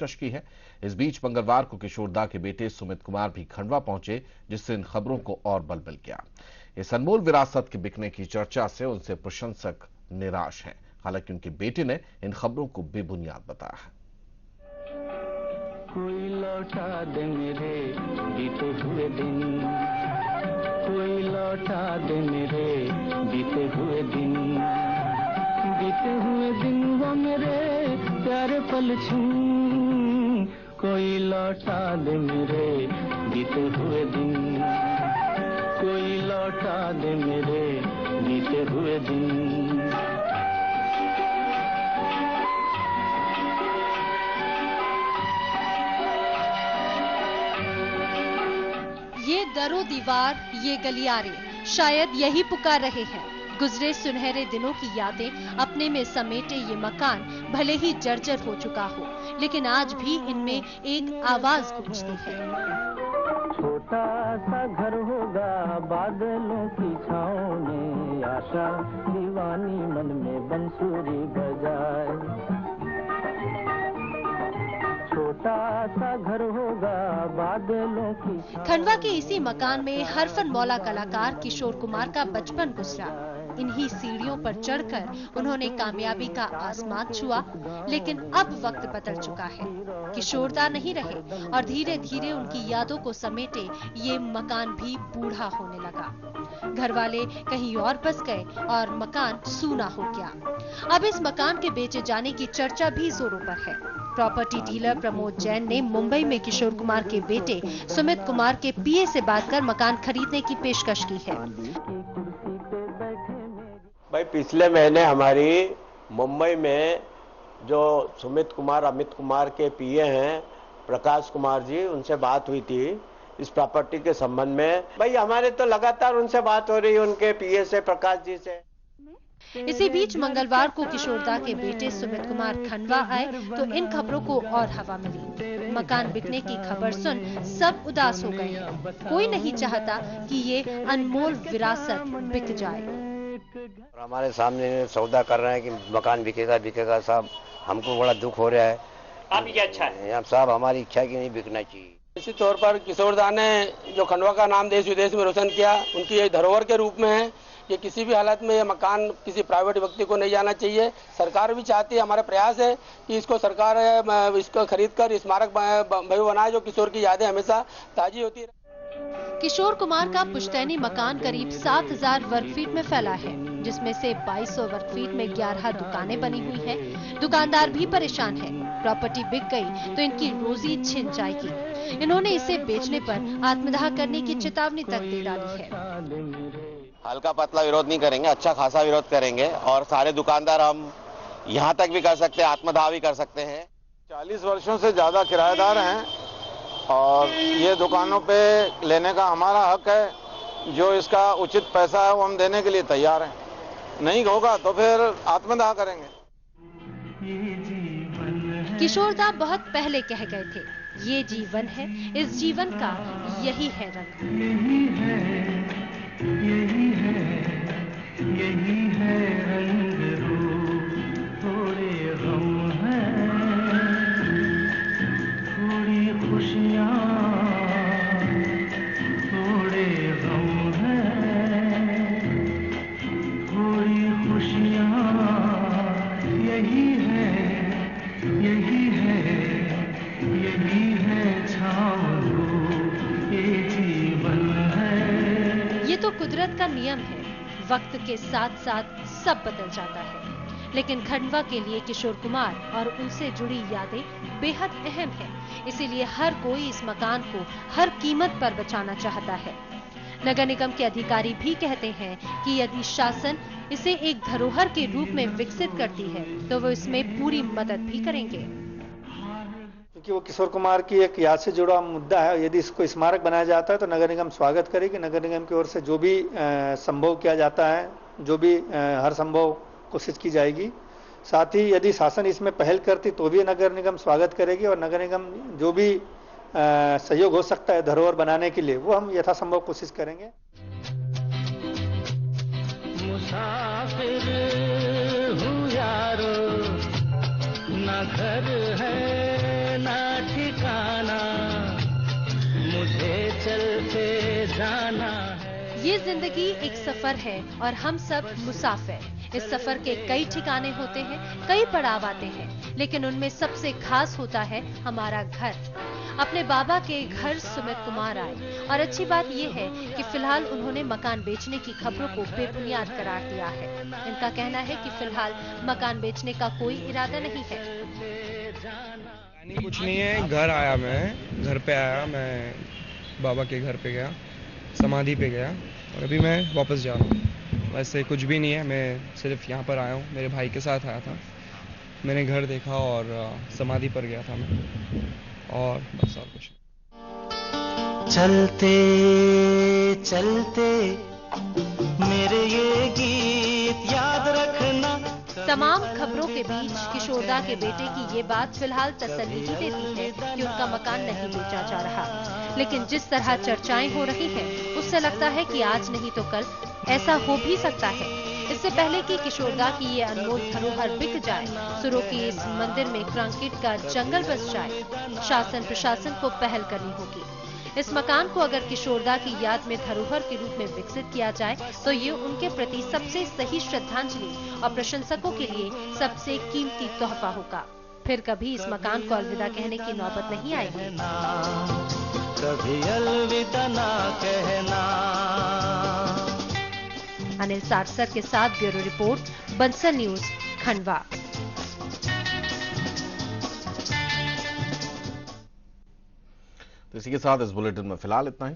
पेशकश की है। इस बीच मंगलवार को किशोरदा के बेटे सुमित कुमार भी खंडवा पहुंचे, जिससे इन खबरों को और बल मिल गया। इस अनमोल विरासत के बिकने की चर्चा से उनसे प्रशंसक निराश हैं। हालांकि उनके बेटे ने इन खबरों को बेबुनियाद बताया है। कोई लौटा दे मेरे बीते हुए दिन, कोई लौटा दे मेरे बीते हुए दिन, बीते हुए दिन वो मेरे प्यारे पल छूं, कोई लौटा दे मेरे बीते हुए दिन, कोई लौटा दे मेरे बीते हुए दिन। ये दरो दीवार, ये गलियारे, शायद यही पुकार रहे हैं। गुजरे सुनहरे दिनों की यादें अपने में समेटे ये मकान भले ही जर्जर हो चुका हो, लेकिन आज भी इनमें एक आवाज गूंजती है। छोटा सा घर होगा बादलों की छाँव में, आशा दीवानी मन में बंसुरी बजाए। छोटा सा घर होगा बादलों की। खंडवा के इसी मकान में हरफन मौला कलाकार किशोर कुमार का बचपन गुजरा। इन्हीं सीढ़ियों पर चढ़कर उन्होंने कामयाबी का आसमान छुआ, लेकिन अब वक्त बदल चुका है। किशोरदा नहीं रहे और धीरे धीरे उनकी यादों को समेटे ये मकान भी बूढ़ा होने लगा। घर वाले कहीं और बस गए और मकान सूना हो गया। अब इस मकान के बेचे जाने की चर्चा भी जोरों पर है। प्रॉपर्टी डीलर प्रमोद जैन ने मुंबई में किशोर कुमार के बेटे सुमित कुमार के पीए से बात कर मकान खरीदने की पेशकश की है। भाई पिछले महीने हमारी मुंबई में जो सुमित कुमार अमित कुमार के पीए हैं प्रकाश कुमार जी, उनसे बात हुई थी इस प्रॉपर्टी के संबंध में। भाई हमारे तो लगातार उनसे बात हो रही है, उनके पीए से, प्रकाश जी से। इसी बीच मंगलवार को किशोरदा के बेटे सुमित कुमार खंडवा आए तो इन खबरों को और हवा मिली। मकान बिकने की खबर सुन सब उदास हो गए हैं। कोई नहीं चाहता कि ये अनमोल विरासत बिक जाए। हमारे सामने सौदा कर रहे हैं कि मकान बिकेगा बिकेगा। साहब हमको बड़ा दुख हो रहा है। आपकी क्या इच्छा है? साहब हमारी इच्छा की नहीं बिकना चाहिए। इसी तौर पर किशोरदा ने जो खंडवा का नाम देश विदेश में रोशन किया, उनकी ये धरोहर के रूप में है। ये किसी भी हालत में ये मकान किसी प्राइवेट व्यक्ति को नहीं जाना चाहिए। सरकार भी चाहती है, हमारा प्रयास है कि इसको सरकार इसको खरीद कर स्मारक भव्य बनाए, जो किशोर की यादें हमेशा ताजी होती रहे। किशोर कुमार का पुश्तैनी मकान करीब 7000 वर्ग फीट में फैला है, जिसमें से 2200 वर्ग फीट में 11 दुकानें बनी हुई हैं। दुकानदार भी परेशान है। प्रॉपर्टी बिक गई तो इनकी रोजी छिन जाएगी। इन्होंने इसे बेचने पर आत्मदाह करने की चेतावनी तक दे डाली है। हल्का पतला विरोध नहीं करेंगे, अच्छा खासा विरोध करेंगे और सारे दुकानदार हम यहाँ तक भी कर सकते हैं, आत्मदाह भी कर सकते हैं। 40 वर्षों से ज्यादा किराएदार हैं और ये दुकानों पे लेने का हमारा हक है। जो इसका उचित पैसा है वो हम देने के लिए तैयार हैं। नहीं होगा तो फिर आत्मदाह करेंगे। किशोरदा बहुत पहले कह गए थे, ये जीवन है, इस जीवन का यही है रंग। यही है रंग रूप, थोड़े गम हैं, थोड़ी खुशियाँ, थोड़े गम हैं, थोड़ी खुशियाँ। यही है, यही है, यही है छाँव धूप, ये जीवन है। ये तो कुदरत का नियम है। वक्त के साथ साथ सब बदल जाता है, लेकिन खंडवा के लिए किशोर कुमार और उनसे जुड़ी यादें बेहद अहम है। इसीलिए हर कोई इस मकान को हर कीमत पर बचाना चाहता है। नगर निगम के अधिकारी भी कहते हैं कि यदि शासन इसे एक धरोहर के रूप में विकसित करती है तो वो इसमें पूरी मदद भी करेंगे। क्योंकि वो किशोर कुमार की एक याद से जुड़ा मुद्दा है। यदि इसको स्मारक बनाया जाता है तो नगर निगम स्वागत करेगी। नगर निगम की ओर से जो भी संभव किया जाता है, जो भी हर संभव कोशिश की जाएगी। साथ ही यदि शासन इसमें पहल करती तो भी नगर निगम स्वागत करेगी और नगर निगम जो भी सहयोग हो सकता है धरोहर बनाने के लिए वो हम यथासंभव कोशिश करेंगे। मुसाफिर हूँ यारो, ना घर है ना जाना है। ये जिंदगी एक सफर है और हम सब मुसाफिर। इस सफर के कई ठिकाने होते हैं, कई पड़ाव आते हैं, लेकिन उनमें सबसे खास होता है हमारा घर। अपने बाबा के घर सुमित कुमार आए और अच्छी बात यह है कि फिलहाल उन्होंने मकान बेचने की खबरों को बेबुनियाद करार दिया है। इनका कहना है कि फिलहाल मकान बेचने का कोई इरादा नहीं है। कुछ नहीं है, घर आया, मैं घर पे आया, मैं बाबा के घर पे गया, समाधि पे गया और अभी मैं वापस जा रहा हूँ। वैसे कुछ भी नहीं है, मैं सिर्फ यहाँ पर आया हूँ, मेरे भाई के साथ आया था। मैंने घर देखा और समाधि पर गया था मैं, और बस और कुछ। चलते चलते मेरे ये गीत याद रखना। तमाम खबरों के बीच किशोरदा के बेटे की ये बात फिलहाल तसल्ली ही देती है कि उनका मकान नहीं बेचा जा रहा, लेकिन जिस तरह चर्चाएं हो रही हैं, उससे लगता है कि आज नहीं तो कल ऐसा हो भी सकता है। इससे पहले कि किशोरदा की ये अनमोल धरोहर बिक जाए, सुरों की इस मंदिर में कंक्रीट का जंगल बस जाए, शासन प्रशासन को पहल करनी होगी। इस मकान को अगर किशोरदा की याद में धरोहर के रूप में विकसित किया जाए तो ये उनके प्रति सबसे सही श्रद्धांजलि और प्रशंसकों के लिए सबसे कीमती तोहफा होगा। फिर कभी इस मकान को अलविदा कहने की नौबत नहीं आएगी। कभी अलविदा ना कहना। अनिल सारसर के साथ bureau report, Bansal news, Khandwa. तो इसी के साथ इस बुलेटिन में फिलहाल इतना ही।